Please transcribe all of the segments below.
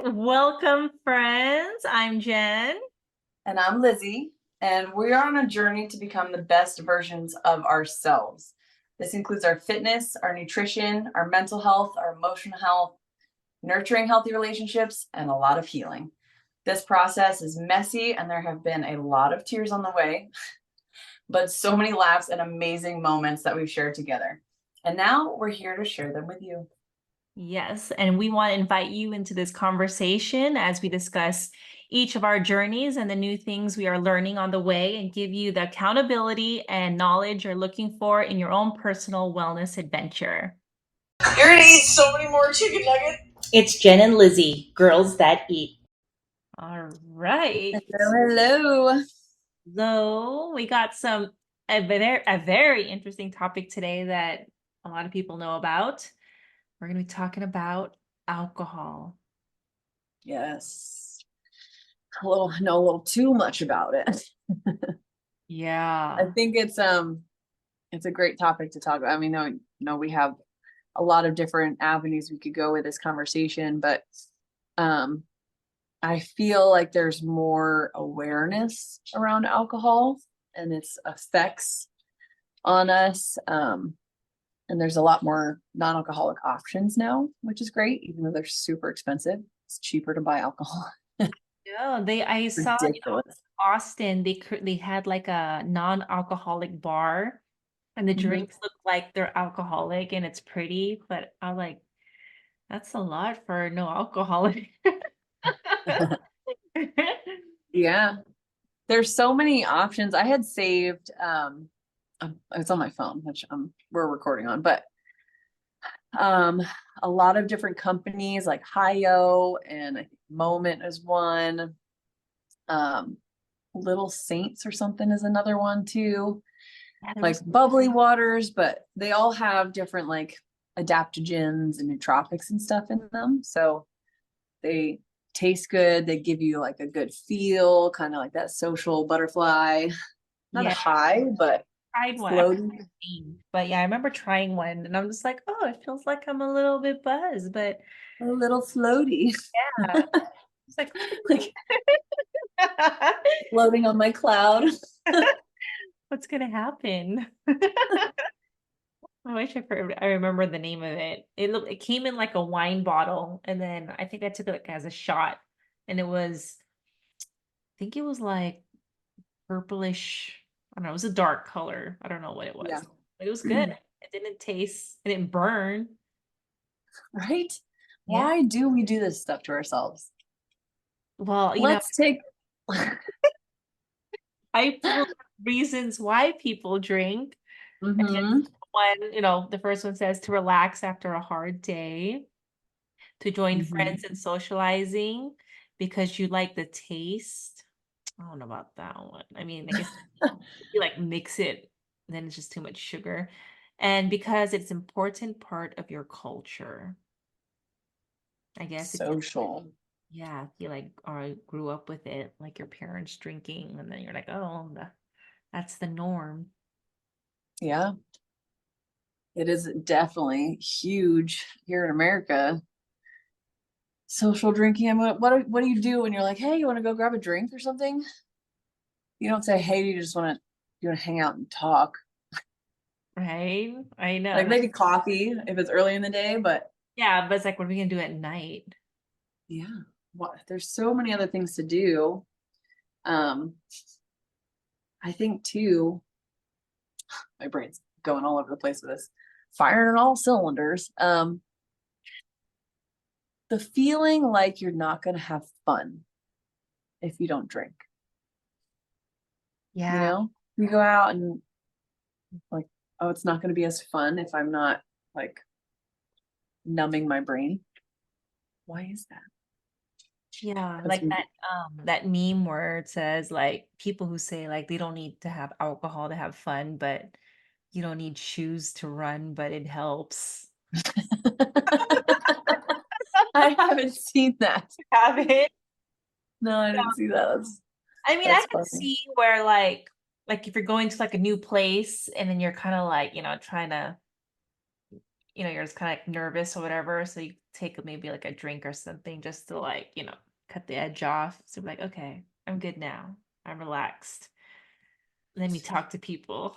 Welcome, friends. I'm Jen. And I'm Lizzie, and we are on a journey to become the best versions of ourselves. This includes our fitness, our nutrition, our mental health, our emotional health, nurturing healthy relationships, and a lot of healing. This process is messy, and there have been a lot of tears on the way, but so many laughs and amazing moments that we've shared together. And now we're here to share them with you. Yes, and we want to invite you into this conversation as we discuss each of our journeys and the new things we are learning on the way and give you the accountability and knowledge you're looking for in your own personal wellness adventure. You're gonna eat so many more chicken nuggets. It's Jen and Lizzie, girls that eat. All right. Hello. So we got a very interesting topic today that a lot of people know about. We're going to be talking about alcohol. Yes. I know a little too much about it. I Yeah. think it's a great topic to talk about. I mean, no, we have a lot of different avenues we could go with this conversation, but um I feel like there's more awareness around alcohol and its effects on us. And there's a lot more non-alcoholic options now, which is great, even though they're super expensive. It's cheaper to buy alcohol. Yeah, I saw Ridiculous. Austin, they had like a non-alcoholic bar and the Mhm. drinks look like they're alcoholic and it's pretty, but I was like, that's a lot for no alcoholic. Yeah. There's so many options. I had saved it's on my phone, which we're recording on, but um a lot of different companies like Hio and I think Moment is one. Um Little Saints or something is another one too. Yeah, there Like was bubbly waters, but they all have different like adaptogens and nootropics and stuff in them. So they taste good. They give you like a good feel, kind of like that social butterfly. Not a yeah, high, but tried one. I forgot floaty. the name, but yeah, I remember trying one and I'm just like, oh, it feels like I'm a little bit buzzed, but A little floaty. yeah, it's like Like floating on my cloud. what's gonna happen? I wish I remember the name of it. It came in like a wine bottle, and then I think I took it like as a shot, and I think it was like purplish. I don't know. It was a dark color. I don't know what it Yeah. was, but it was good. It didn't burn. Right? Yeah. Why do we do this stuff to ourselves? Well, Let's take I pulled reasons why people drink. And hmm the first one says to relax after a hard day, to join hmm friends and socializing because you like the taste. I don't know about that one. I mean, I guess if you like mix it, then it's just too much sugar. And because it's important part of your culture. I guess if Social. yeah, if you like or grew up with it, like your parents drinking, and then you're like, oh, that's the norm. Yeah. It is definitely huge here in America. Social drinking. I mean, what do you do when you're like, hey, you want to go grab a drink or something? You don't say, hey, you want to hang out and talk. Right? I know. Like Like, maybe coffee if it's early in the day, but yeah, but it's like, what are we gonna do at night? yeah, there's so many other things to do. Um, I think too, my brain's going all over the place with this, firing on all cylinders. The feeling like you're not gonna have fun if you don't drink. Yeah. You go out and like, oh, it's not gonna be as fun if I'm not like numbing my brain. Why is that? Yeah, Because like that meme where it says like people who say like they don't need to have alcohol to have fun, but you don't need shoes to run, but it helps. I haven't seen that. Have it. No, I Yeah. didn't see that. I mean, I That's could funny. see where like if you're going to like a new place and then you're kind of like, trying to, you're just kind of like nervous or whatever. So you take maybe like a drink or something just to like, cut the edge off. So I'm like, okay, I'm good now. I'm relaxed. Let me talk to people.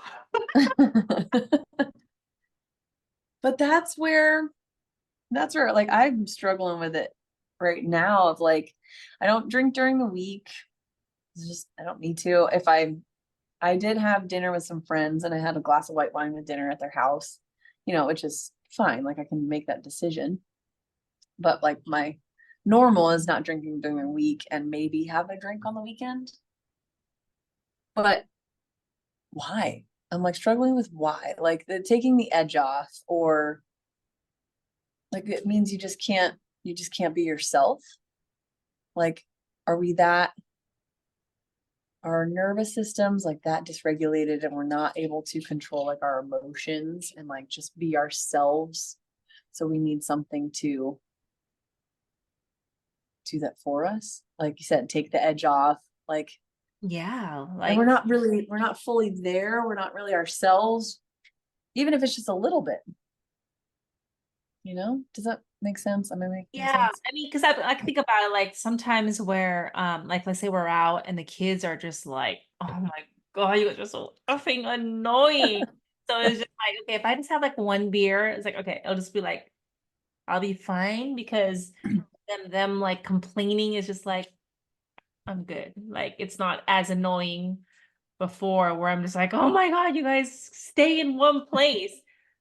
But that's where like I'm struggling with it right now of like I don't drink during the week. It's just I don't need to. If I did have dinner with some friends and I had a glass of white wine with dinner at their house, which is fine. Like I can make that decision. But like my normal is not drinking during the week and maybe have a drink on the weekend. But why? I'm like struggling with why. Like taking the edge off, or like it means you just can't be yourself. Like, are we that our nervous systems like that dysregulated and we're not able to control like our emotions and like just be ourselves? So we need something to do that for us. Like you said, take the edge off. Like, Yeah, and like we're not fully there. We're not really ourselves, even if it's just a little bit. Does that make sense? Am I making yeah, sense? I mean, because I think about it like sometimes where like let's say we're out and the kids are just like, oh my God, you guys are so effing annoying. So it's just like, okay, if I just have like one beer, it's like, okay, I'll just be like, I'll be fine because them like complaining is just like, I'm good. Like it's not as annoying before where I'm just like, oh my God, you guys stay in one place.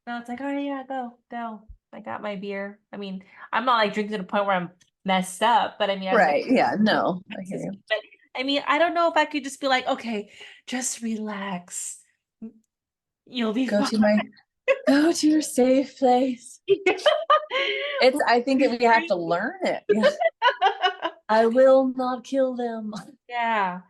No, it's like, oh yeah, go, go. I got my beer. I mean, I'm not like drinking to the point where I'm messed up, but I mean, I've Right. Yeah. No, I hear you. but I mean, I don't know if I could just be like, okay, just relax. You'll be Go fine. to my go to your safe place. I think we have to learn it. Yeah. I will not kill them. Yeah.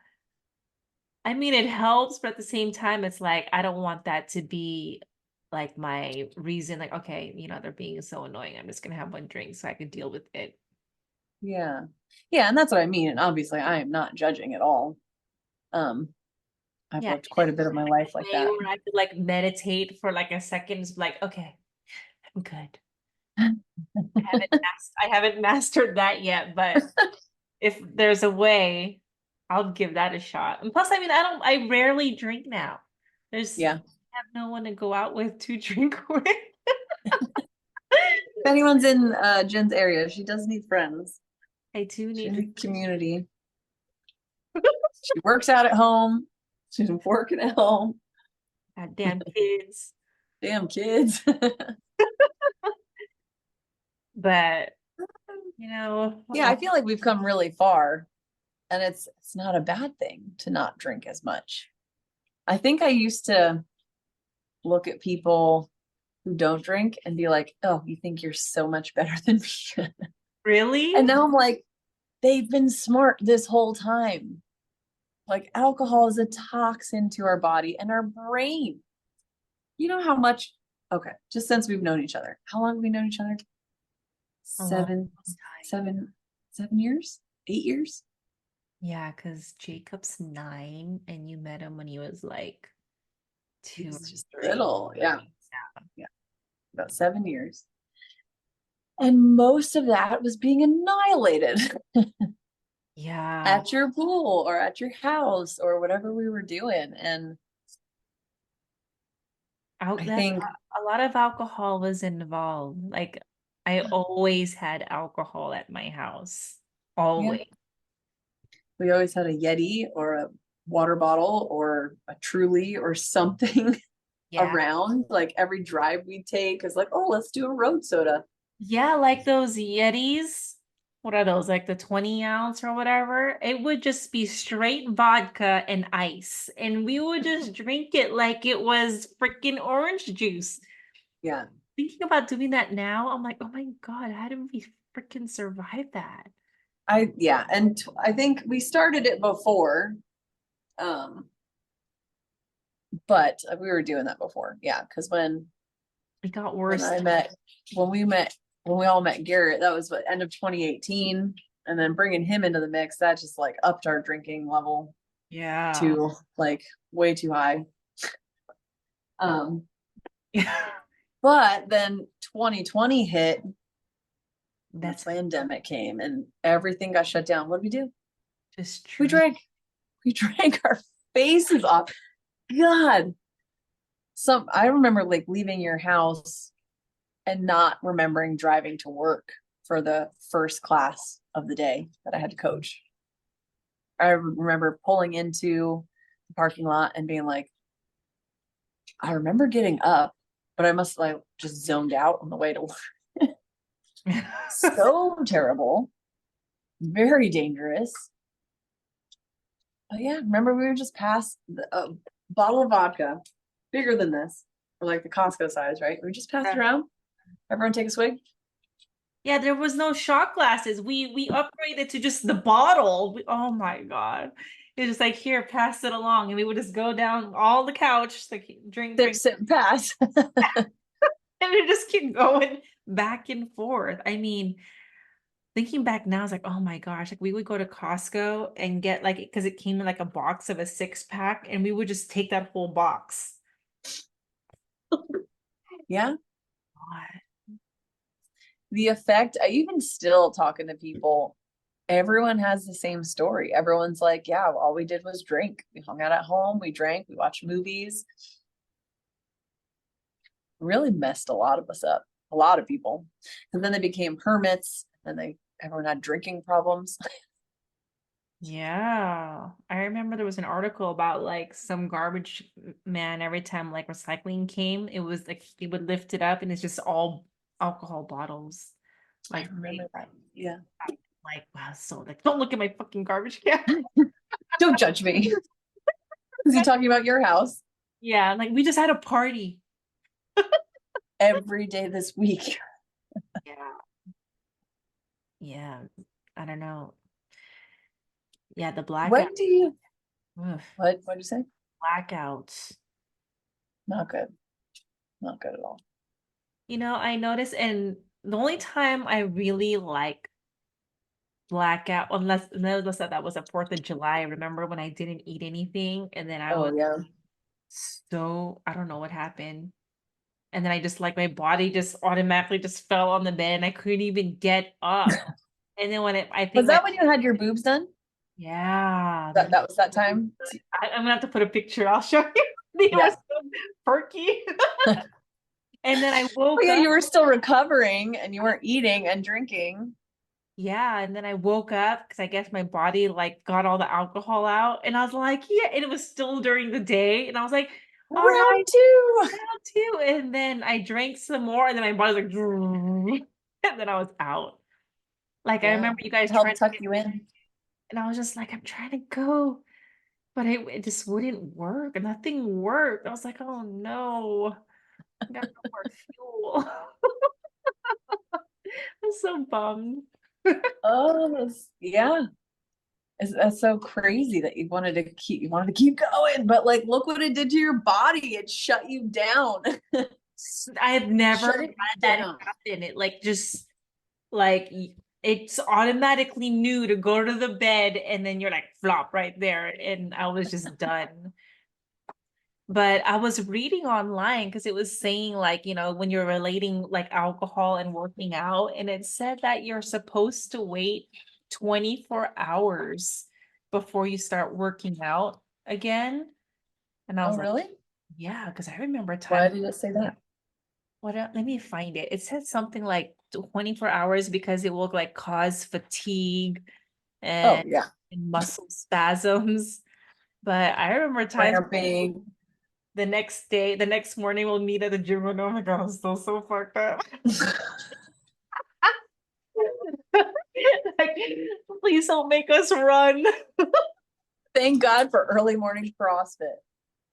I mean, it helps, but at the same time, it's like I don't want that to be like my reason. Like, okay, they're being so annoying. I'm just gonna have one drink so I can deal with it. Yeah. Yeah, and that's what I mean. And obviously I am not judging at all. Um, I've Yeah, lived quite a bit of my life like way that. where I could like meditate for like a second, just be like, okay, I'm good. I haven't mastered that yet, but if there's a way, I'll give that a shot. And plus, I mean, I rarely drink now. Yeah. I have no one to go out with to drink with. If anyone's in Jen's area, she does need friends. I do She need needs community. She works out at home. She's working at home. goddamn kids. Damn kids. But, Yeah, I feel like we've come really far, and it's not a bad thing to not drink as much. I think I used to look at people who don't drink and be like, "Oh, you think you're so much better than me." really? And now I'm like, they've been smart this whole time. Like alcohol is a toxin to our body and our brain. You know how much, okay, just since we've known each other. How long have we known each other? A long Seven, time. 7 years? 8 years? Yeah, because Jacob's 9 and you met him when he was like two or He's just three. little. Yeah. Yeah. About 7 years. And most of that was being annihilated Yeah. at your pool or at your house or whatever we were doing. And I That think, a lot of alcohol was involved. Like I always had alcohol at my house. yeah, Always. we always had a Yeti or a water bottle or a Truly or something Yeah. around. Like every drive we take is like, oh, let's do a road soda. Yeah, like those Yetis. What are those? Like the 20 ounce or whatever? It would just be straight vodka and ice. And we would just drink it like it was freaking orange juice. Yeah. Thinking about doing that now, I'm like, oh my God, how did we freaking survive that? Yeah. And I think we started it before. Um, but we were doing that before. Yeah. Cause It got when worse. I met, when we all met Garrett, that was what, end of 2018. And then bringing him into the mix, that just like upped our drinking level Yeah. to like way too high. Um, but then 2020 hit The That's pandemic came and everything got shut down. What did we do? just We true. drank. We drank our faces off. God. I remember like leaving your house and not remembering driving to work for the first class of the day that I had to coach. I remember pulling into the parking lot and being like, I remember getting up, but I must like just zoned out on the way to work. So terrible, very dangerous. Oh yeah, remember we were just past a bottle of vodka, bigger than this, or like the Costco size, right? We just passed Yeah. around. Everyone take a swig. Yeah, there was no shot glasses. We upgraded to just the bottle. Oh my God. It was just like, here, pass it along. And we would just go down all the couch, like drink, Sip, drink. sip, pass. And it just keep going back and forth. I mean, thinking back now, it's like, oh my gosh, like we would go to Costco and get like, because it came in like a box of a 6-pack, and we would just take that whole box. Yeah. God. The effect, I even still talking to people, everyone has the same story. Everyone's like, yeah, all we did was drink. We hung out at home, we drank, we watched movies. Really messed a lot of us up, a lot of people. And then they became hermits, and everyone had drinking problems. Yeah. I remember there was an article about like some garbage man, every time like recycling came, it was like he would lift it up and it's just all alcohol bottles. I Like, remember that. Yeah. like wow, so like don't look at my fucking garbage can. Don't judge me. Is he talking about your house? Yeah, like we just had a party. Every day this week. Yeah. Yeah. I don't know. Yeah, the blackout. When do you, Ugh, what'd you say? blackouts. Not good. Not good at all. You know, I noticed, and the only time I really like blackout, unless that was a 4th of July. I remember when I didn't eat anything, and then I was Oh yeah. so, I don't know what happened. And then I just like my body just automatically just fell on the bed and I couldn't even get up. And then I Was think that when you had your boobs done? yeah, That was that time? I'm gonna have to put a picture. I'll show you. They were Yeah. so perky. And then I Oh woke yeah, up. you were still recovering and you weren't eating and drinking. Yeah, and then I woke up because I guess my body like got all the alcohol out, and I was like, yeah, and it was still during the day, and I was like, all right, Round two. round two, and then I drank some more, and then my body's like, and then I was out. Like I Yeah. remember you guys trying Help to tuck get, you in. and I was just like, I'm trying to go, but it just wouldn't work, and nothing worked. I was like, oh no, I got no more fuel. I'm so bummed. Oh, yeah. That's so crazy that you wanted to keep going, but like look what it did to your body. It shut you down. I have never Shut had it that down. happen. It like just like it's automatically knew to go to the bed and then you're like flop right there and I was just done. But I was reading online because it was saying like, you know, when you're relating like alcohol and working out, and it said that you're supposed to wait 24 hours before you start working out again. And I Oh, was like, really? yeah, because I remember a Why time. did it say that? Let me find it. It said something like 24 hours because it will like cause fatigue Oh, and, yeah. and muscle spasms. But I remember times Cramping. the next day, the next morning we'll meet at the gym and oh my God, I'm still so fucked up. Like, please don't make us run. Thank God for early morning CrossFit.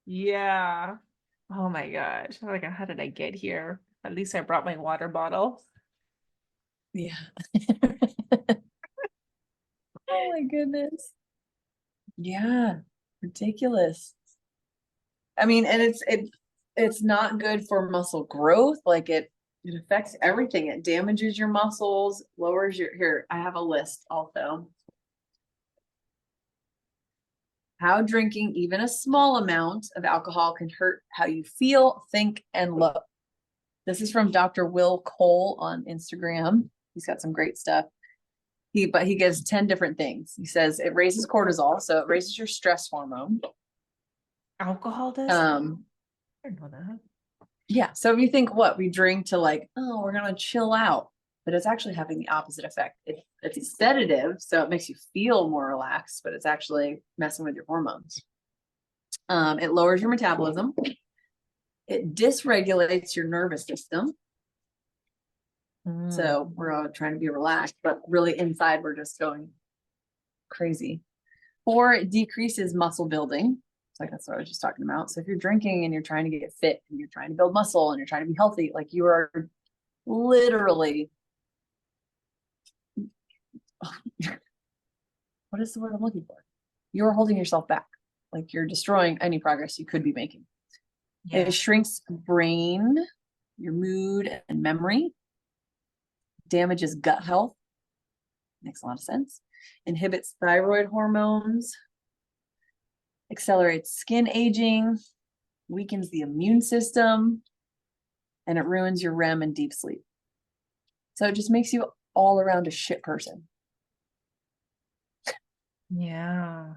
Yeah. Oh my gosh. Like, how did I get here? At least I brought my water bottle. Yeah. Oh my goodness. Yeah. Ridiculous. I mean, and it's not good for muscle growth. Like it affects everything. It damages your muscles, lowers your here. I have a list also. How drinking even a small amount of alcohol can hurt how you feel, think, and look. This is from Dr. Will Cole on Instagram. He's got some great stuff. But he gives 10 different things. He says it raises cortisol, so it raises your stress hormone. Alcohol does? I didn't know that. Yeah. So if you think what we drink to like, oh, we're gonna chill out, but it's actually having the opposite effect. It's a sedative, so it makes you feel more relaxed, but it's actually messing with your hormones. It lowers your metabolism. It dysregulates your nervous system. So we're all trying to be relaxed, but really inside we're just going crazy. 4, it decreases muscle building. It's like that's what I was just talking about. So if you're drinking and you're trying to get fit and you're trying to build muscle and you're trying to be healthy, like you are literally what is the word I'm looking for? You're holding yourself back. Like you're destroying any progress you could be making. Yeah. It shrinks brain, your mood and memory, damages gut health. Makes a lot of sense. Inhibits thyroid hormones, accelerates skin aging, weakens the immune system, and it ruins your REM and deep sleep. So it just makes you all around a shit person. Yeah.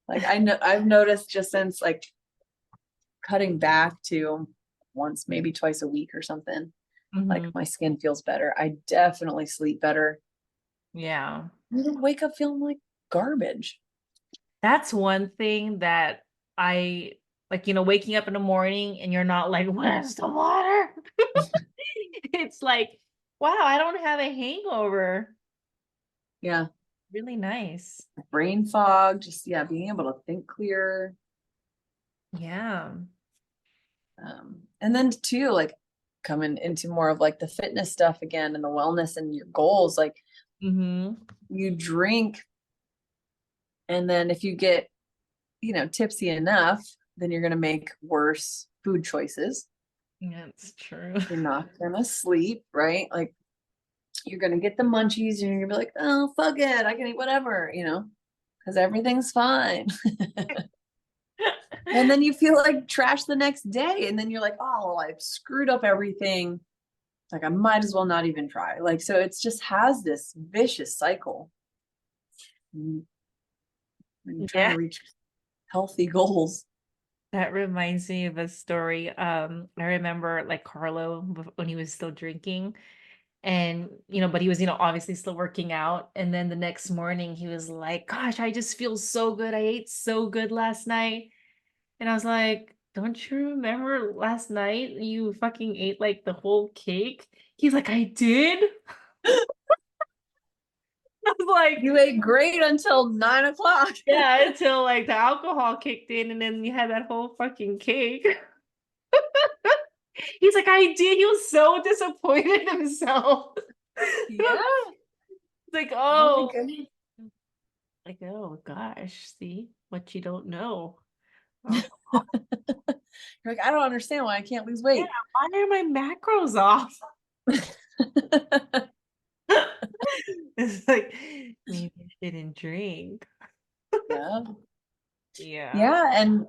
Like I've noticed just since like cutting back to once, maybe twice a week or something, like my skin feels better. I definitely sleep better. Yeah. I don't wake up feeling like garbage. That's one thing that I like, waking up in the morning and you're not like, where's the water? It's like, wow, I don't have a hangover. Yeah. Really nice. Brain fog, just being able to think clear. Yeah. And then too, like coming into more of like the fitness stuff again and the wellness and your goals, like you drink and then if you get, tipsy enough, then you're going to make worse food choices. Yeah, it's true. You're not going to sleep, right? Like you're going to get the munchies and you're going to be like, oh, fuck it. I can eat whatever, because everything's fine. And then you feel like trash the next day. And then you're like, oh, well, I've screwed up everything. Like I might as well not even try. Like, so it's just has this vicious cycle. When you're trying to reach healthy goals. That reminds me of a story. I remember like Carlo when he was still drinking and, but he was, obviously still working out. And then the next morning he was like, gosh, I just feel so good. I ate so good last night. And I was like, don't you remember last night you fucking ate like the whole cake? He's like, I did. I was like, you ate great until 9 o'clock. Yeah, until like the alcohol kicked in and then you had that whole fucking cake. He's like, I did. He was so disappointed in himself. Yeah. Like, Oh oh. Like, oh gosh, see what you don't know. Oh. You're like, I don't understand why I can't lose Yeah, weight. why are my macros off? It's like, maybe I shouldn't drink. Yeah. Yeah. Yeah. And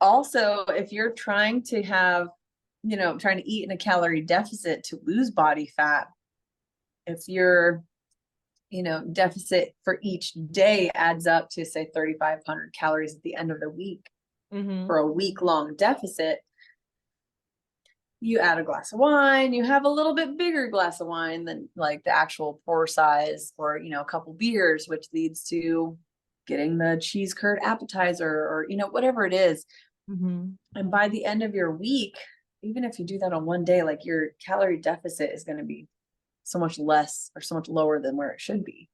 also, if you're trying to have, trying to eat in a calorie deficit to lose body fat, if your, deficit for each day adds up to say 3,500 calories at the end of the week for a week-long deficit, you add a glass of wine, you have a little bit bigger glass of wine than like the actual pour size, or a couple beers, which leads to getting the cheese curd appetizer, or whatever it is. And by the end of your week, even if you do that on one day, like your calorie deficit is going to be so much less or so much lower than where it should be.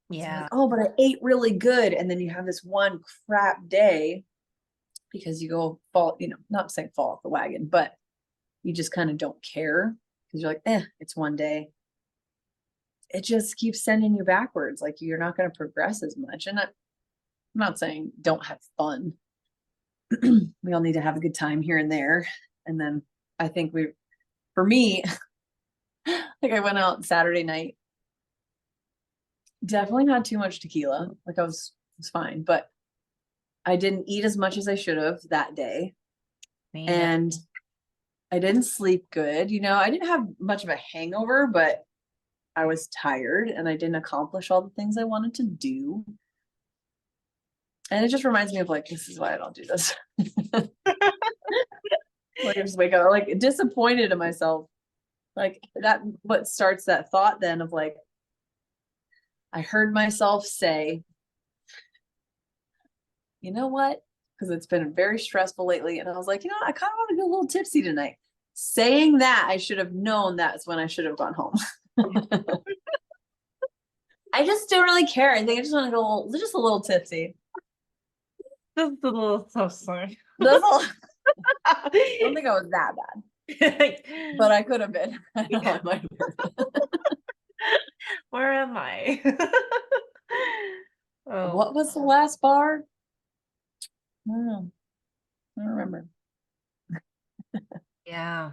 Yeah. So like, oh, but I ate really good, and then you have this one crap day because you go fall, not saying fall off the wagon, but you just kind of don't care because you're like, it's one day. It just keeps sending you backwards. Like you're not going to progress as much. And I'm not saying don't have fun. We all need to have a good time here and there. And then I think for me, like I went out Saturday night, definitely not too much tequila. Like I was fine, but I didn't eat as much as I should have that day. Man. And I didn't sleep good. I didn't have much of a hangover, but I was tired and I didn't accomplish all the things I wanted to do. And it just reminds me of like, this is why I don't do this. Like I just wake up like disappointed in myself. Like that, what starts that thought then of like, I heard myself say, you know what? Because it's been very stressful lately. And I was like, I kind of want to get a little tipsy tonight. Saying that, I should have known that's when I should have gone home. I just don't really care. I think I just want to go just a little tipsy. Just a little so sorry. That's all. I don't think I was that bad, but I could have been. I know I might have been. Where am I? Oh, What was the last bar? I don't know. I don't remember. yeah.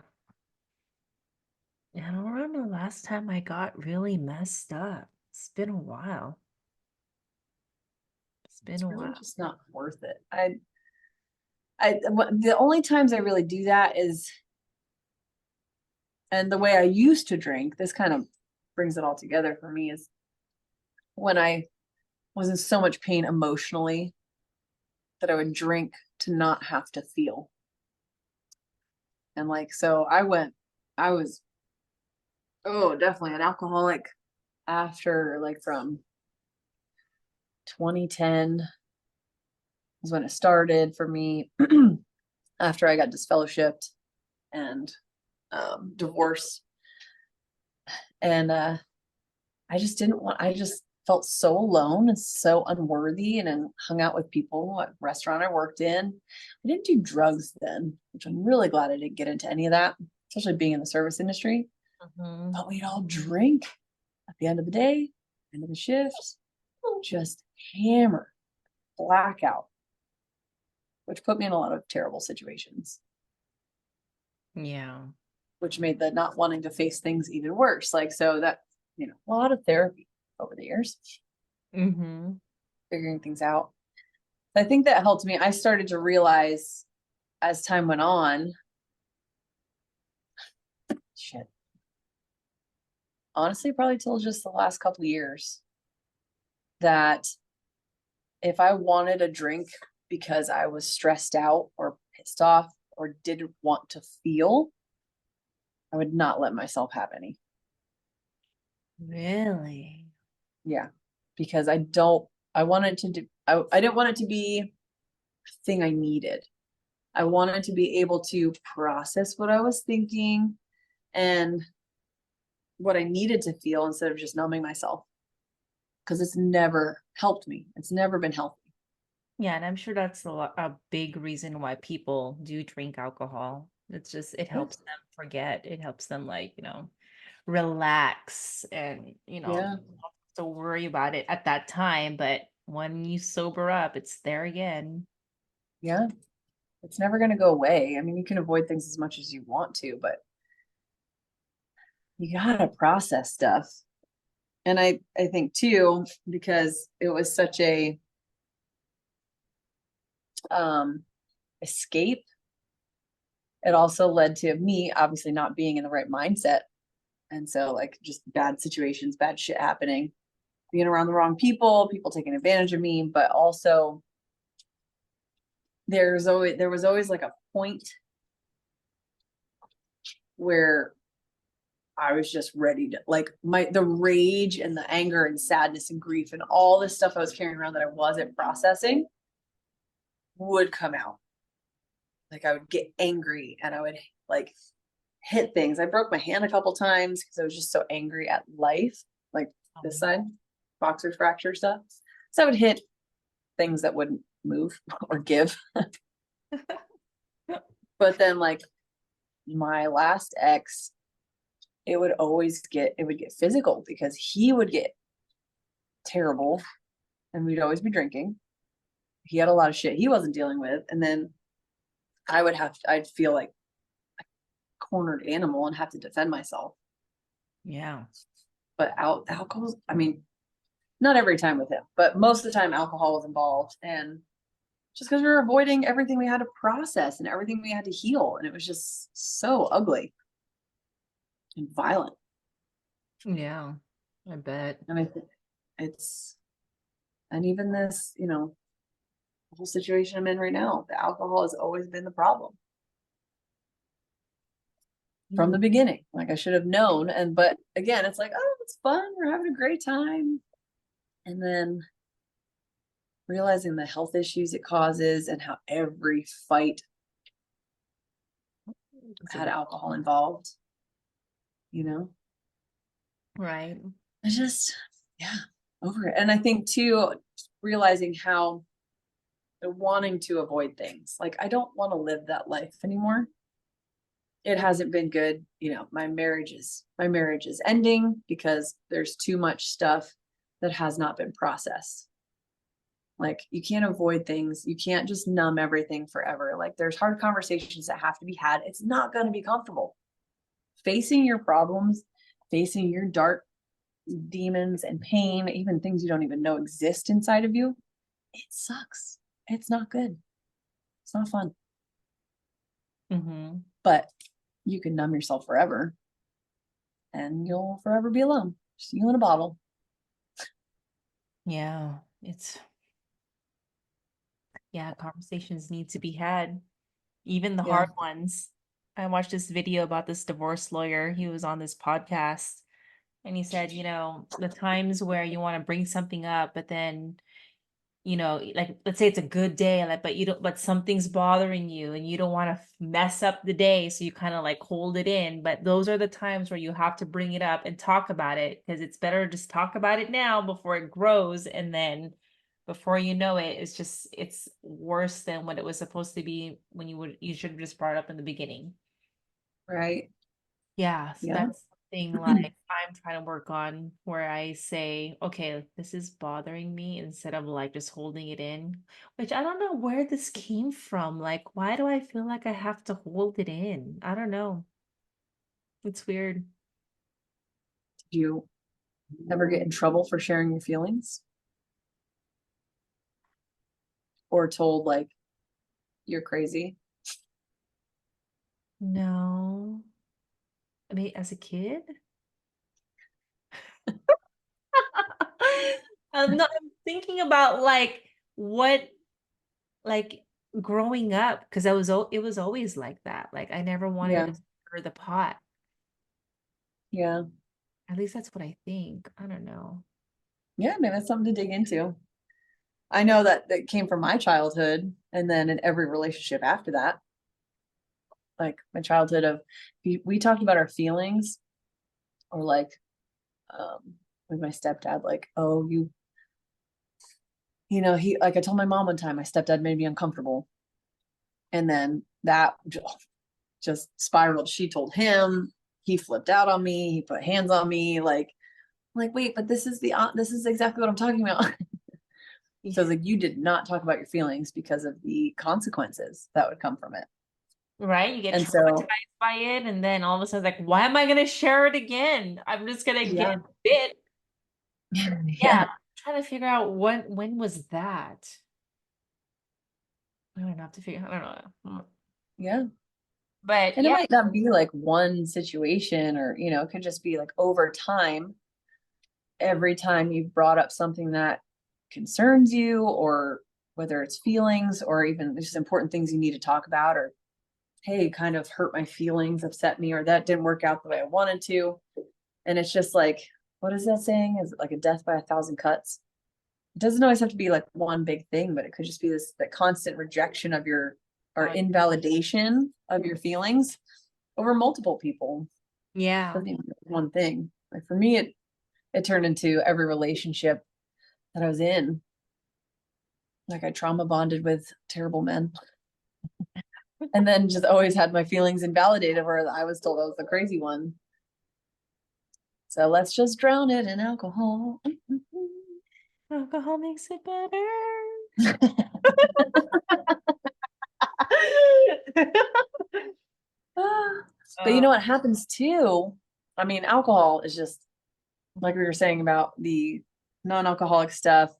I don't remember the last time I got really messed up. It's been a while. It's been It's a really while. just not worth it. The only times I really do that is, and the way I used to drink, this kind of brings it all together for me, is when I was in so much pain emotionally that I would drink to not have to feel. And like, so I was, oh, definitely an alcoholic after like from 2010 is when it started for me. After I got disfellowshipped and divorced. And I just felt so alone and so unworthy, and then hung out with people at restaurant I worked in. I didn't do drugs then, which I'm really glad I didn't get into any of that, especially being in the service industry. Mhm. But we'd all drink at the end of the day, end of the shift, just hammer, blackout, which put me in a lot of terrible situations, Yeah. which made the not wanting to face things even worse. Like, so that, a lot of therapy over the years, Mm-hmm. figuring things out. I think that helped me. I started to realize as time went on, shit, honestly, probably till just the last couple of years, that if I wanted a drink because I was stressed out or pissed off or didn't want to feel, I would not let myself have any. Really? Yeah. Because I wanted to do, I didn't want it to be a thing I needed. I wanted to be able to process what I was thinking and what I needed to feel instead of just numbing myself. Because it's never helped me. It's never been healthy. Yeah, and I'm sure that's a big reason why people do drink alcohol. It's just, it helps them forget. It helps them like, relax and, Yeah. not to worry about it at that time. But when you sober up, it's there again. Yeah. It's never going to go away. I mean, you can avoid things as much as you want to, but you got to process stuff. And I think too, because it was such a escape, it also led to me obviously not being in the right mindset. And so like just bad situations, bad shit happening, being around the wrong people taking advantage of me, but also there was always like a point where I was just ready to like the rage and the anger and sadness and grief and all this stuff I was carrying around that I wasn't processing would come out. Like I would get angry and I would like hit things. I broke my hand a couple times because I was just so angry at life, like this side, boxer fracture stuff. So I would hit things that wouldn't move or give. But then like my last ex, it would get physical because he would get terrible and we'd always be drinking. He had a lot of shit he wasn't dealing with. And then I'd feel like a cornered animal and have to defend myself. Yeah. But alcohol, I mean, not every time with him, but most of the time alcohol was involved. And just because we were avoiding everything we had to process and everything we had to heal. And it was just so ugly and violent. Yeah, I bet. And it's, and even this, the whole situation I'm in right now, the alcohol has always been the problem from the beginning. Like I should have known. But again, it's like, oh, it's fun. We're having a great time. And then realizing the health issues it causes and how every fight had alcohol involved, Right. I just, yeah, over it. And I think too, realizing how wanting to avoid things, like I don't want to live that life anymore. It hasn't been good. My marriage is ending because there's too much stuff that has not been processed. Like you can't avoid things. You can't just numb everything forever. Like there's hard conversations that have to be had. It's not going to be comfortable. Facing your problems, facing your dark demons and pain, even things you don't even know exist inside of you, it sucks. It's not good. It's not fun. Mm-hmm. But you can numb yourself forever and you'll forever be alone. Just you in a bottle. Yeah, conversations need to be had, even the Yeah. hard ones. I watched this video about this divorce lawyer. He was on this podcast and he said, the times where you want to bring something up, but then, like let's say it's a good day, like, but something's bothering you and you don't want to mess up the day. So you kind of like hold it in. But those are the times where you have to bring it up and talk about it because it's better to just talk about it now before it grows. And then before you know it, it's worse than what it was supposed to be when you should have just brought it up in the beginning. Right. Yeah, so Yeah. that's something like I'm trying to work on where I say, okay, this is bothering me instead of like just holding it in, which I don't know where this came from. Like, why do I feel like I have to hold it in? I don't know. It's weird. Did you ever get in trouble for sharing your feelings? Or told like you're crazy? No. I mean, as a kid? I'm thinking about like what like growing up because it was always like that. Like I never wanted Yeah. to stir the pot. Yeah. At least that's what I think. I don't know. Yeah, maybe that's something to dig into. I know that came from my childhood and then in every relationship after that. Like my childhood of we talked about our feelings or like with my stepdad, like, oh, he like I told my mom one time my stepdad made me uncomfortable. And then that just spiraled. She told him, he flipped out on me, he put hands on me, like, wait, but this is exactly what I'm talking about. So it's like you did not talk about your feelings because of the consequences that would come from it. Right? You get And so traumatized by it, and then all of a sudden, like, why am I gonna share it again? I'm just gonna yeah. get bit. Yeah. Yeah. I'm trying to figure out when was that? I don't have to figure. I don't know. Yeah. But And it yeah, might not be like one situation or, it could just be like over time, every time you've brought up something that concerns you, or whether it's feelings or even just important things you need to talk about, or hey, kind of hurt my feelings, upset me, or that didn't work out the way I wanted to. And it's just like, what is that saying? Is it like a death by a thousand cuts? It doesn't always have to be like one big thing, but it could just be the constant rejection of your or invalidation of your feelings over multiple people. yeah. Doesn't even be one thing. Like for me, it turned into every relationship that I was in. Like I trauma bonded with terrible men. And then just always had my feelings invalidated where I was told I was the crazy one. So let's just drown it in alcohol. Alcohol makes it better. But you know what happens too? I mean, alcohol is just like we were saying about the non-alcoholic stuff.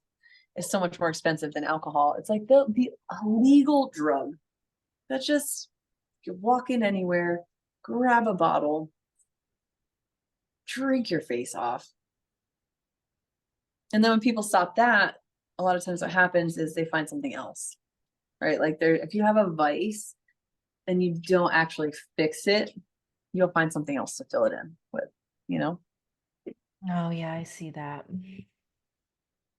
is so much more expensive than alcohol. It's like the illegal drug that just, you walk in anywhere, grab a bottle, drink your face off. And then when people stop that, a lot of times what happens is they find something else, right? Like if you have a vice and you don't actually fix it, you'll find something else to fill it in with, you know? Oh yeah, I see that.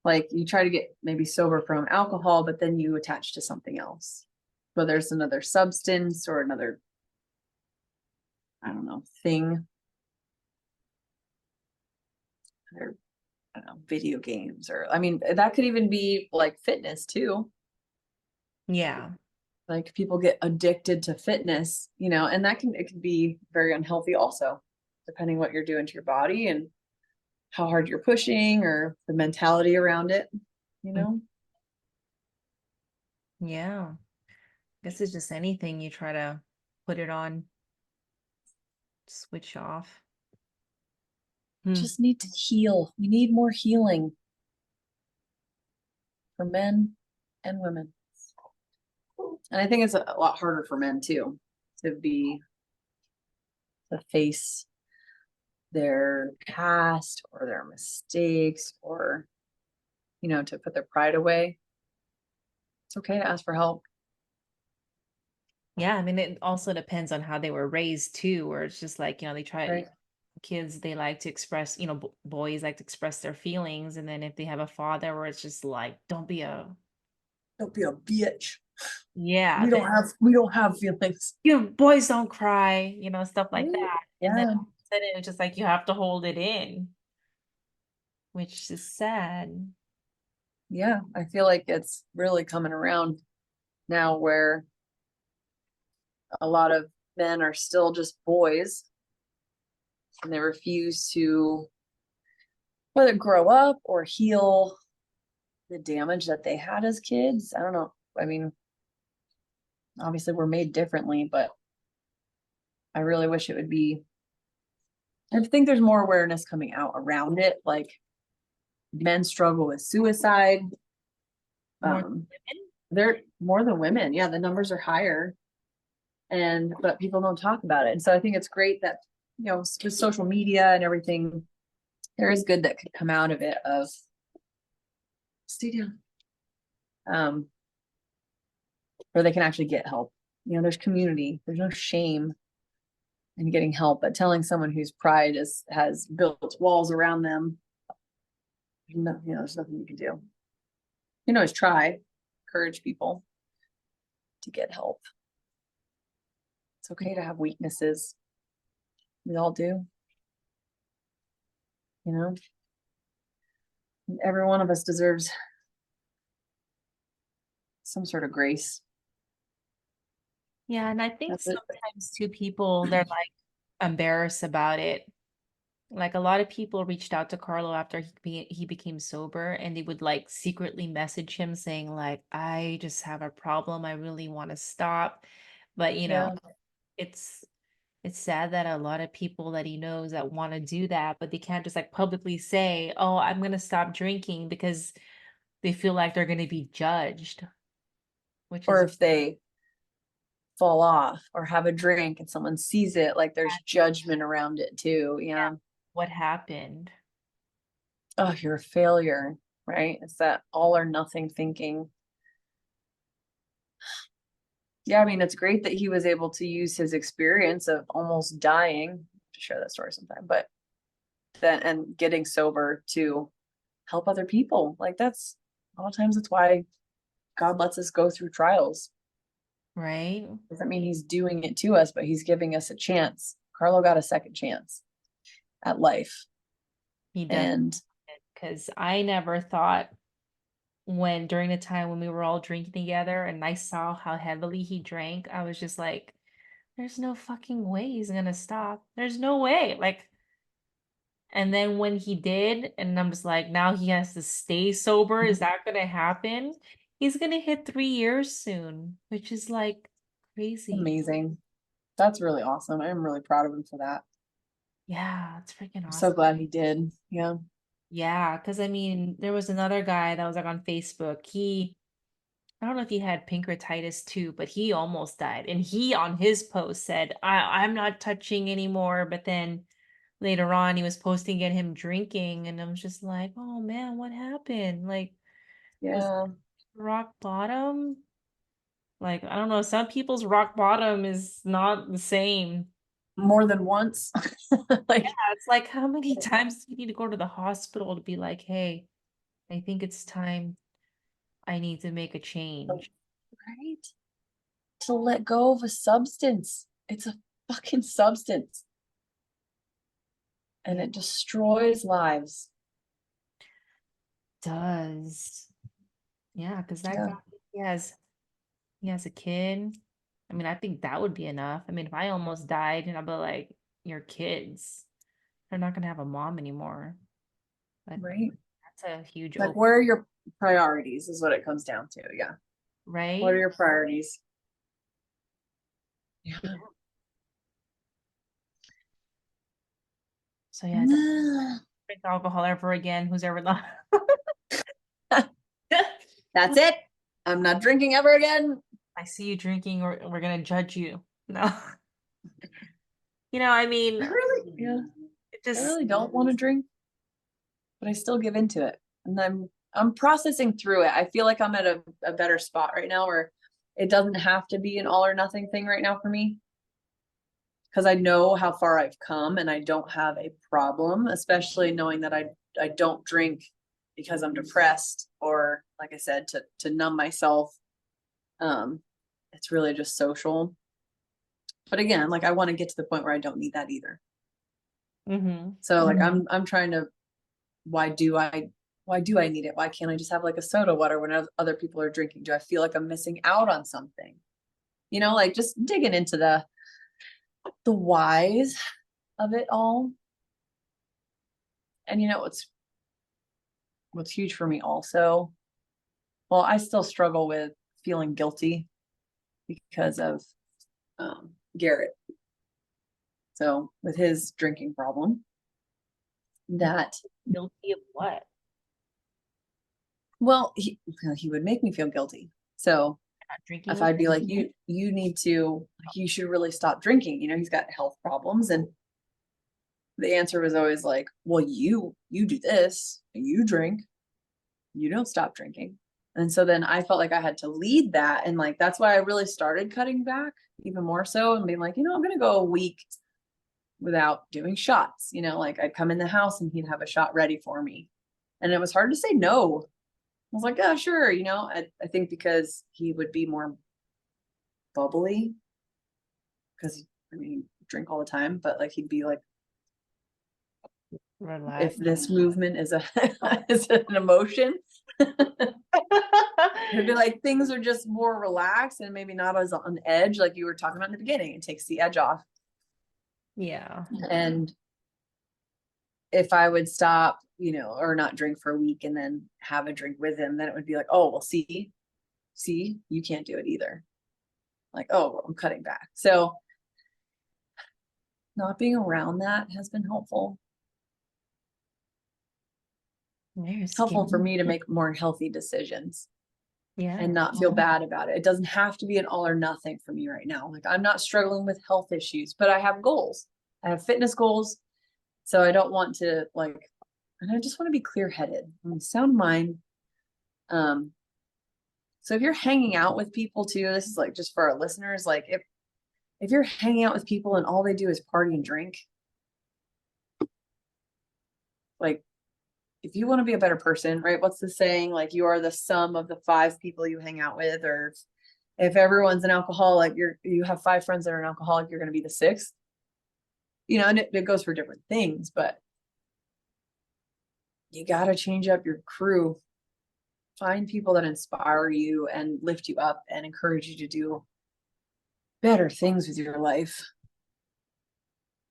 Like you try to get maybe sober from alcohol, but then you attach to something else, whether it's another substance or another, I don't know, thing. Or, I don't know, video games, or I mean, that could even be like fitness too. Yeah. Like people get addicted to fitness, you know, and it can be very unhealthy also, depending what you're doing to your body and how hard you're pushing or the mentality around it, you know? Yeah. Guess it's just anything you try to put it on, switch off. Just need to heal. We need more healing for men and women. And I think it's a lot harder for men too, to face their past or their mistakes, or, you know, to put their pride away. It's okay to ask for help. Yeah, I mean, it also depends on how they were raised too, where it's just like, they try Right. kids, they like to express, boys like to express their feelings. And then if they have a father where it's just like, don't be a, Don't be a bitch. yeah, We don't have feelings. boys don't cry, stuff like Right. that. And then Yeah. all of a sudden it's just like you have to hold it in, which is sad. Yeah. I feel like it's really coming around now, where a lot of men are still just boys and they refuse to whether grow up or heal the damage that they had as kids. I don't know. I mean, obviously we're made differently, but I really wish it would be. I think there's more awareness coming out around it. Like men struggle with suicide. More than women. They're more than women. Yeah, the numbers are higher. But people don't talk about it. And so I think it's great that, with social media and everything, there is good that could come out of it of stay down. Where they can actually get help. There's community, there's no shame in getting help, but telling someone whose pride has built walls around them, there's nothing you can do. Always try, encourage people to get help. It's okay to have weaknesses. We all do. Every one of us deserves some sort of grace. Yeah, and I think That's it. sometimes too, people, they're like embarrassed about it. Like a lot of people reached out to Carlo after he became sober, and they would like secretly message him saying like, I just have a problem. I really want to stop. But Yeah. it's it's sad that a lot of people that he knows that want to do that, but they can't just like publicly say, "Oh, I'm gonna stop drinking," because they feel like they're gonna be judged, which Or is if they fall off or have a drink and someone sees it, like there's judgment around it too. Yeah. what happened. Oh, you're a failure, right? It's that all or nothing thinking. Yeah, I mean, it's great that he was able to use his experience of almost dying to share that story sometime, but then and getting sober to help other people. Like that's a lot of times it's why God lets us go through trials. Right? Doesn't mean he's doing it to us, but he's giving us a chance. Carlo got a second chance at life. He does, And because I never thought when during the time when we were all drinking together and I saw how heavily he drank, I was just like, there's no fucking way he's gonna stop. There's no way. Like, and then when he did, and I'm just like, now he has to stay sober. Is that gonna happen? He's gonna hit 3 years soon, which is like crazy. amazing. That's really awesome. I'm really proud of him for that. Yeah, it's freaking I'm so awesome. glad he did. Yeah. Yeah, because I mean, there was another guy that was like on Facebook. I don't know if he had pancreatitis too, but he almost died. And he on his post said, I'm not touching anymore. But then later on, he was posting at him drinking, and I was just like, oh man, what happened? Like, was Yeah. rock bottom? Like, I don't know. Some people's rock bottom is not the same. More than once. Like, It's like, how many times do you need to go to the hospital to be like, hey, I think it's time I need to make a change? right? To let go of a substance. It's a fucking substance. And it destroys lives. Does. Yeah, because that Yeah. guy, he has a kid. I mean, I think that would be enough. I mean, if I almost died and I'd be like, your kids, they're not gonna have a mom anymore. But Right. that's a huge Like, where are your priorities is what it comes down to. Yeah. right? What are your priorities? Yeah. So yeah, don't drink alcohol ever again. Who's ever not? That's it. I'm not drinking ever again. I see you drinking, or we're gonna judge you. No. I mean, I really, yeah, it I just really don't want to drink, but I still give into it. And I'm processing through it. I feel like I'm at a better spot right now where it doesn't have to be an all or nothing thing right now for me. Because I know how far I've come and I don't have a problem, especially knowing that I don't drink because I'm depressed or, like I said, to numb myself. It's really just social. But again, like, I want to get to the point where I don't need that either. Mhm. So like I'm trying to, why do I need it? Why can't I just have like a soda water when other people are drinking? Do I feel like I'm missing out on something? Like, just digging into the whys of it all. And what's huge for me also, well, I still struggle with feeling guilty because of Garrett. So with his drinking problem, that, Guilty of what? well, he would make me feel guilty. So Not drinking if with I'd be him? like, you need to, you should really stop drinking. He's got health problems. And the answer was always like, well, you do this, you drink, you don't stop drinking. And so then I felt like I had to lead that. And like, that's why I really started cutting back even more so and being like, I'm going to go a week without doing shots. Like, I'd come in the house and he'd have a shot ready for me. And it was hard to say no. I was like, oh, sure. I think because he would be more bubbly because drink all the time, but like, he'd be like, Relax. if this movement is is an emotion, it'd be like, things are just more relaxed and maybe not as on edge, like you were talking about in the beginning. It takes the edge off. Yeah. And if I would stop, or not drink for a week and then have a drink with him, then it would be like, oh, well, see, you can't do it either. Like, oh, well, I'm cutting back. So not being around that has been helpful. There's Helpful for me to make more healthy decisions Yeah. and not feel bad about it. It doesn't have to be an all or nothing for me right now. Like, I'm not struggling with health issues, but I have goals. I have fitness goals. So I don't want to and I just want to be clear headed, sound mind. So if you're hanging out with people too, this is like just for our listeners, like, if you're hanging out with people and all they do is party and drink, like, if you want to be a better person, right? What's the saying? Like, you are the sum of the 5 people you hang out with, or if everyone's an alcoholic, you have 5 friends that are an alcoholic, you're going to be the 6th, and it goes for different things, but you got to change up your crew. Find people that inspire you and lift you up and encourage you to do better things with your life.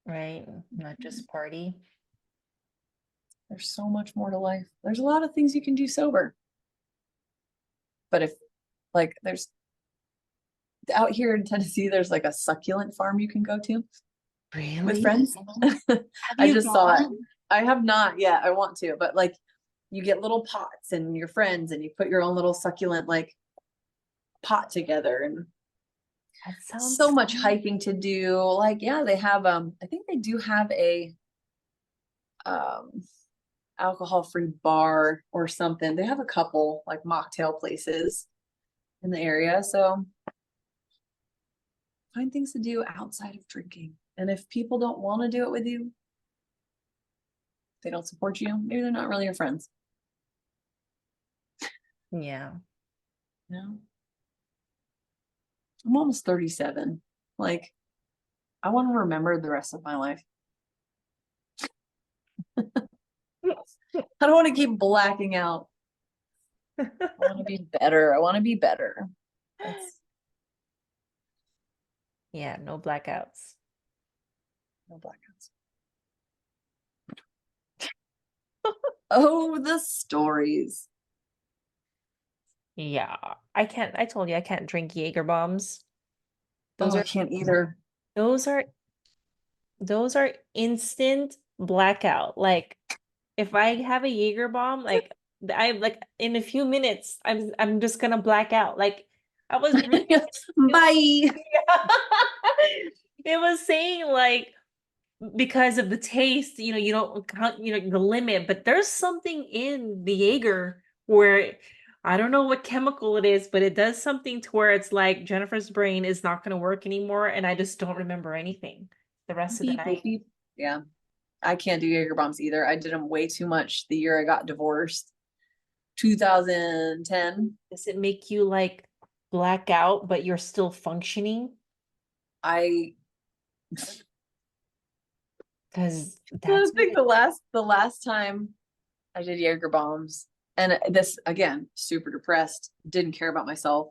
Right. Not just party. There's so much more to life. There's a lot of things you can do sober. But if, like, there's out here in Tennessee, there's like a succulent farm you can go to with Really? friends. Have I you just saw it. gone? I have not yet. I want to, but like you get little pots and your friends and you put your own little succulent like pot together and That sounds so much fun. hiking to do. Like, yeah, they have I think they do have a um alcohol-free bar or something. They have a couple like mocktail places in the area. So find things to do outside of drinking. And if people don't want to do it with you, they don't support you, maybe they're not really your friends. Yeah. No. I'm almost 37. Like, I want to remember the rest of my life. I don't want to keep blacking out. I want to be better. I want to be better. That's Yeah, no blackouts. no blackouts. Oh, the stories. Yeah. I told you I can't drink Jaeger bombs. Those Oh, I are can't either. those are those are instant blackout. Like if I have a Jaeger bomb, like I like in a few minutes, I'm just gonna black out. Like I was reading Bye. it was saying like because of the taste, you don't count, the limit, but there's something in the Jaeger where I don't know what chemical it is, but it does something to where it's like Jennifer's brain is not going to work anymore, and I just don't remember anything the rest of the Beep, boop, night. beep. Yeah, I can't do Jaeger bombs either. I did them way too much the year I got divorced, 2010. Does it make you like black out, but you're still functioning? I Because I that's what think the last time I did Jaeger bombs, and this again, super depressed, didn't care about myself.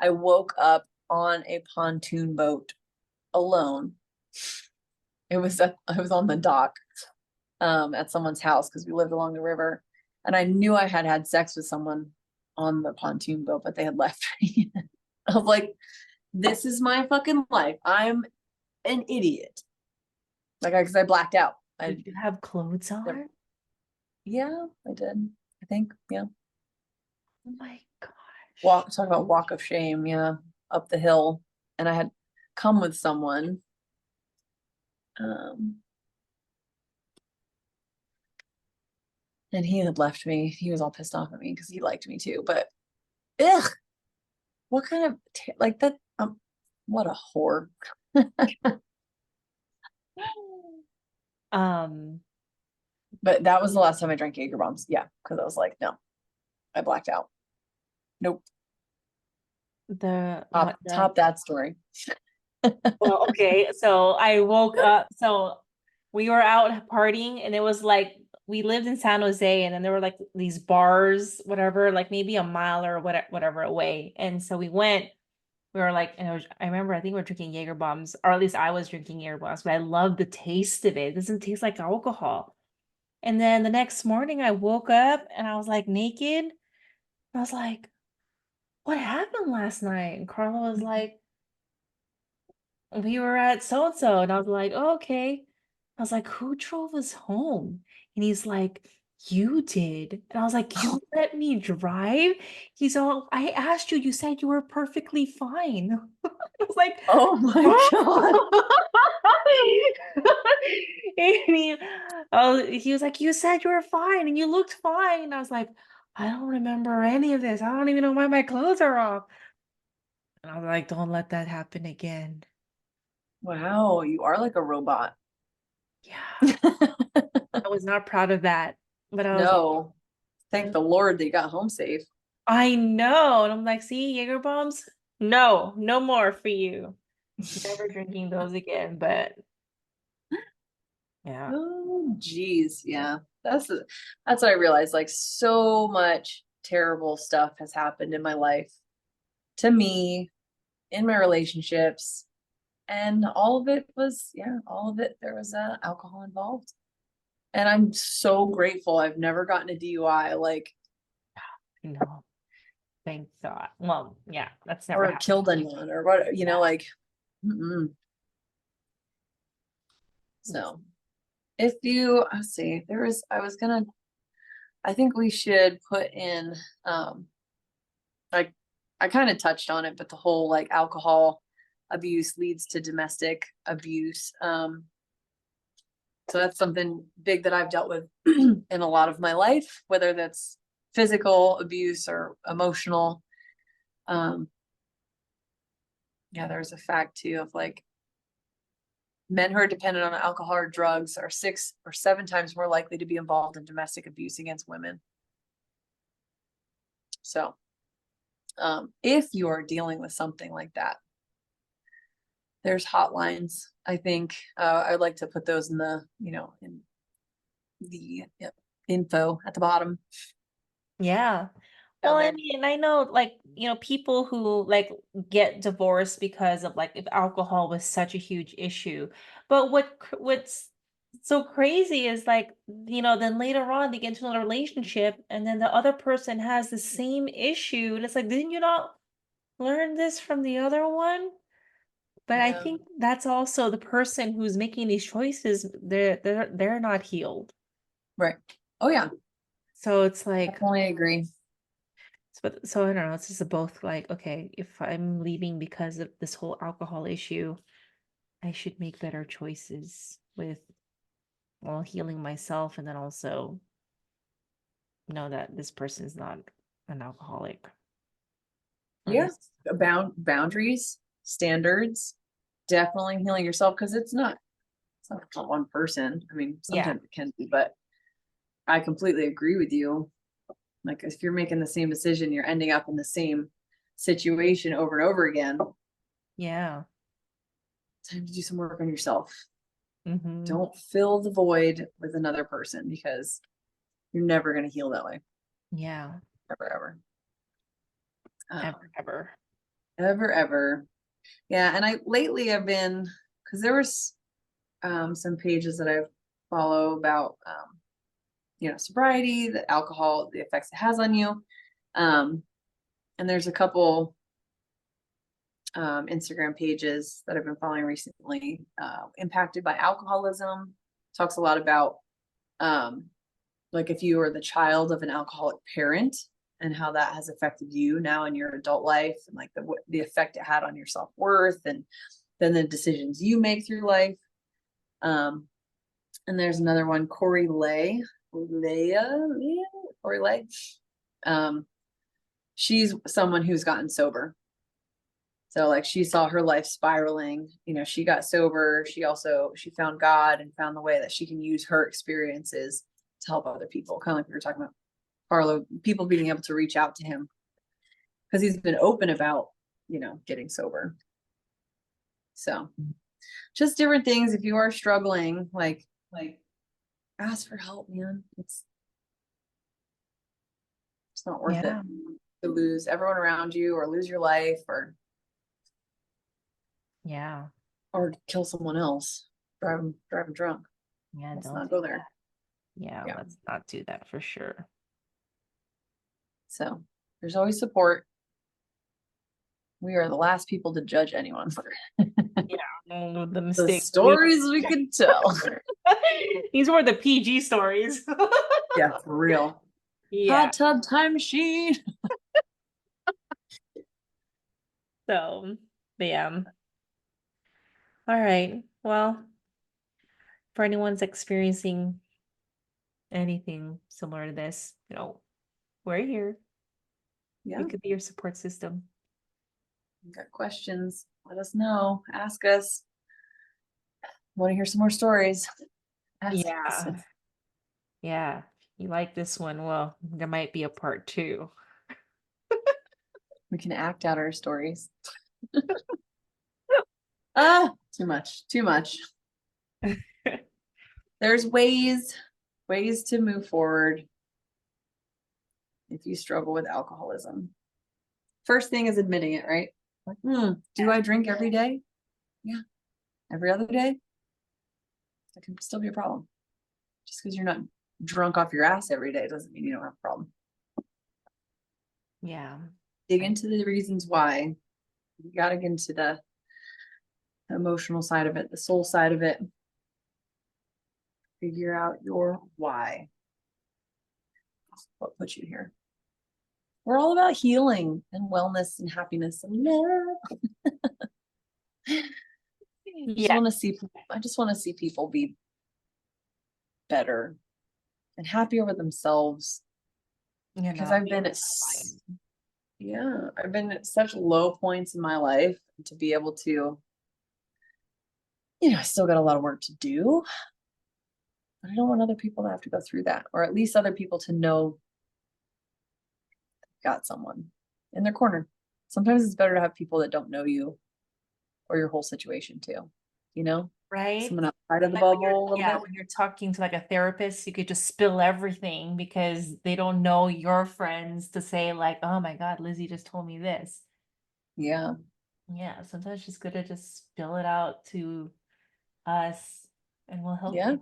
I woke up on a pontoon boat alone. I was on the dock at someone's house because we lived along the river, and I knew I had had sex with someone on the pontoon boat, but they had left me. I was like, this is my fucking life. I'm an idiot. Like, because I blacked out. did you have clothes on? Yeah, I did. I think, yeah. Oh my gosh. Talk about walk of shame, yeah, up the hill. And I had come with someone. Um, and he had left me. He was all pissed off at me because he liked me too. But ugh, what kind of like that? What a whore. Um, But that was the last time I drank Jaeger bombs. Yeah, because I was like, no, I blacked out. Nope. the Top, what the top that story. Well, okay, so I woke up. So we were out partying, and it was like we lived in San Jose, and then there were like these bars, whatever, like maybe a mile or whatever away. And so we went. We were like, and I remember, I think we were drinking Jaeger bombs, or at least I was drinking Jaeger bombs, but I love the taste of it. It doesn't taste like alcohol. And then the next morning, I woke up and I was like naked. I was like, "What happened last night?" And Carla was like, we were at so and so, and I was like, oh, okay. I was like, who drove us home? And he's like, you did. And I was like, you let me drive? He's all, I asked you, you said you were perfectly fine. I was like, Oh my God. and he was like, you said you were fine and you looked fine. And I was like, I don't remember any of this. I don't even know why my clothes are off. And I was like, don't let that happen again. Wow, you are like a robot. Yeah. I was not proud of that, but I was like, No, thank the Lord they got home safe. I know. And I'm like, see, Jaeger bombs? No, no more for you. Never drinking those again. But yeah. Oh, geez, yeah. That's what I realized. Like, so much terrible stuff has happened in my life to me, in my relationships, and all of it was, yeah, all of it, there was alcohol involved. And I'm so grateful I've never gotten a DUI, like, No, thank God. Well, yeah, that's never or happened. killed anyone, or what, like, Yes. so If you, let's see, I think we should put in, like, I kind of touched on it, but the whole like alcohol abuse leads to domestic abuse. So that's something big that I've dealt with in a lot of my life, whether that's physical abuse or emotional. Yeah, there's a fact too of like men who are dependent on alcohol or drugs are 6 or 7 times more likely to be involved in domestic abuse against women. So, if you are dealing with something like that, there's hotlines. I think I'd like to put those in the, in the info at the bottom Yeah. down Well, I there. mean, I know like, people who like get divorced because of like if alcohol was such a huge issue. But what's so crazy is like, then later on they get into a relationship and then the other person has the same issue. And it's like, didn't you not learn this from the other one? But I Yeah, think that's also the person who's making these choices, they're not healed. right. Oh yeah, So it's like, definitely agree. so I don't know, it's just both like, okay, if I'm leaving because of this whole alcohol issue, I should make better choices with, well, healing myself and then also know that this person's not an alcoholic. Or Yeah, this, boundaries, standards, definitely healing yourself because it's not one person. I mean, yeah, sometimes it can be, but I completely agree with you. Like if you're making the same decision, you're ending up in the same situation over and over again. yeah. Time to do some work on yourself. Mm-hmm. Don't fill the void with another person because you're never going to heal that way. Yeah. Ever, ever. Ever, ever. Ever, ever. Yeah. And lately I've been, because there was some pages that I follow about, sobriety, the alcohol, the effects it has on you. And there's a couple Instagram pages that I've been following recently, impacted by alcoholism. Talks a lot about like if you are the child of an alcoholic parent and how that has affected you now in your adult life and like the effect it had on your self-worth and then the decisions you make through life. And there's another one, Corey Lay. She's someone who's gotten sober. So like she saw her life spiraling, she got sober. She found God and found the way that she can use her experiences to help other people. Kind of like we were talking about Carlo, people being able to reach out to him because he's been open about, getting sober. So just different things. If you are struggling, like ask for help, man. It's not worth it Yeah. to lose everyone around you or lose your life Yeah. or kill someone else, driving drunk. Yeah. Let's Don't not do go that. there. Yeah. Yeah. Let's not do that for sure. So there's always support. We are the last people to judge anyone for The the mistakes stories we can tell. These were the PG stories. Yeah, for real. Yeah. Hot tub time machine. So, but yeah. All right. Well, for anyone's experiencing anything similar to this, we're here. Yeah, We could be your support system. you got questions? Let us know. Ask us. Want to hear some more stories? Ask us. Yeah. Yeah. You like this one? Well, there might be a part 2. We can act out our stories. Too much. Too much. There's ways to move forward if you struggle with alcoholism. First thing is admitting it, right? Like, do I drink every day? Yeah. Every other day? That can still be a problem. Just because you're not drunk off your ass every day doesn't mean you don't have a problem. Yeah. Dig into the reasons why. You got to get into the emotional side of it, the soul side of it. Figure out your why. What put you here? We're all about healing and wellness and happiness and love. I Yeah. just want to see people be better and happier with themselves. You're Because not I've been I've been at such low points in my life, to be able to, I still got a lot of work to do. But I don't want other people to have to go through that, or at least other people to know they've got someone in their corner. Sometimes it's better to have people that don't know you or your whole situation too, right. someone outside of the Like when bubble a little bit. when you're talking to like a therapist, you could just spill everything because they don't know your friends to say like, oh my God, Lizzie just told me this. Yeah. Yeah, sometimes it's just good to just spill it out to us and we'll help Yeah. you.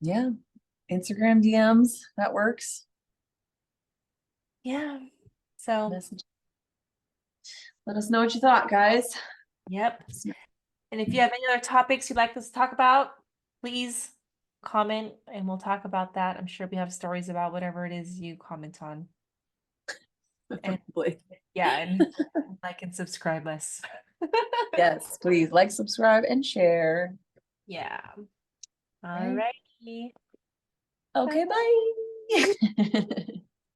Yeah. Instagram DMs, that works. Yeah. So, Message. Let us know what you thought, guys. yep. And if you have any other topics you'd like us to talk about, please comment and we'll talk about that. I'm sure we have stories about whatever it is you comment on. And Probably. yeah, and like and subscribe us. Yes, please like, subscribe, and share. Yeah. All Right. righty. Okay, bye.